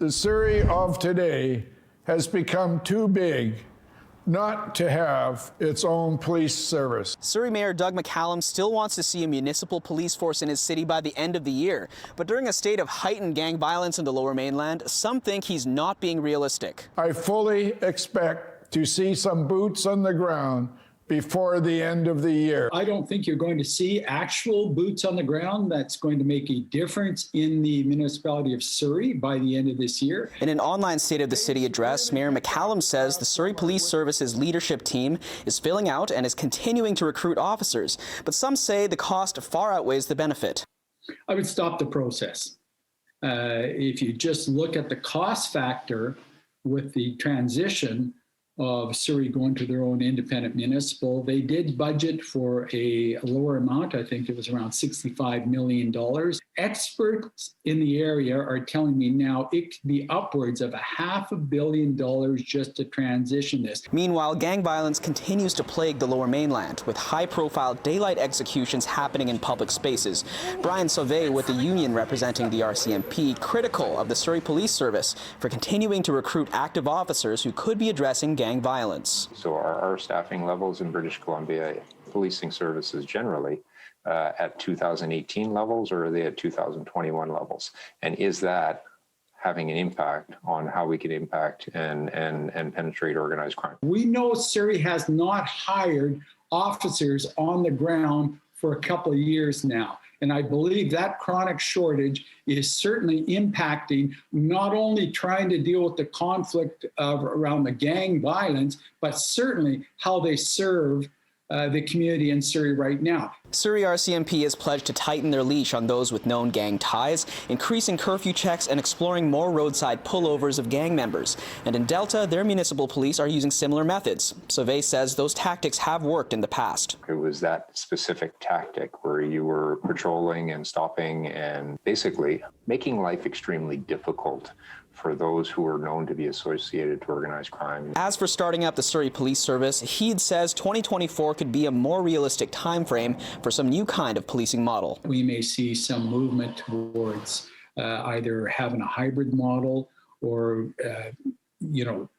The Surrey of today has become too big not to have its own police service. Surrey Mayor Doug McCallum still wants to see a municipal police force in his city by the end of the year. But during a state of heightened gang violence in the Lower Mainland, some think he's not being realistic. I fully expect to see some boots on the ground before the end of the year. I don't think you're going to see actual boots on the ground that's going to make a difference in the municipality of Surrey by the end of this year. In an online State of the City address, Mayor McCallum says the Surrey Police Service's leadership team is filling out and is continuing to recruit officers. But some say the cost far outweighs the benefit. I would stop the process. If you just look at the cost factor with the transition of Surrey going to their own independent municipal, they did budget for a lower amount. I think it was around $65 million. Experts in the area are telling me now it could be upwards of $500 million just to transition this. Meanwhile, gang violence continues to plague the Lower Mainland, with high-profile daylight executions happening in public spaces. Brian Sauvé, with the union representing the RCMP, critical of the Surrey Police Service for continuing to recruit active officers who could be addressing gang violence. So are our staffing levels in British Columbia policing services generally at 2018 levels, or are they at 2021 levels? And is that having an impact on how we can impact and penetrate organized crime? We know Surrey has not hired officers on the ground for a couple of years now. And I believe that chronic shortage is certainly impacting not only trying to deal with the conflict around the gang violence, but certainly how they serve the community in Surrey right now. Surrey RCMP has pledged to tighten their leash on those with known gang ties, increasing curfew checks and exploring more roadside pullovers of gang members. And in Delta, their municipal police are using similar methods. Sauvé says those tactics have worked in the past. It was that specific tactic where you were patrolling and stopping and basically making life extremely difficult for those who are known to be associated to organized crime. As for starting up the Surrey Police Service, Heed says 2024 could be a more realistic time frame for some new kind of policing model. We may see some movement towards either having a hybrid model or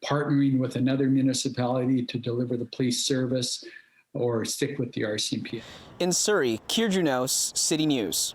partnering with another municipality to deliver the police service, or stick with the RCMP. In Surrey, Kier Junos, City News.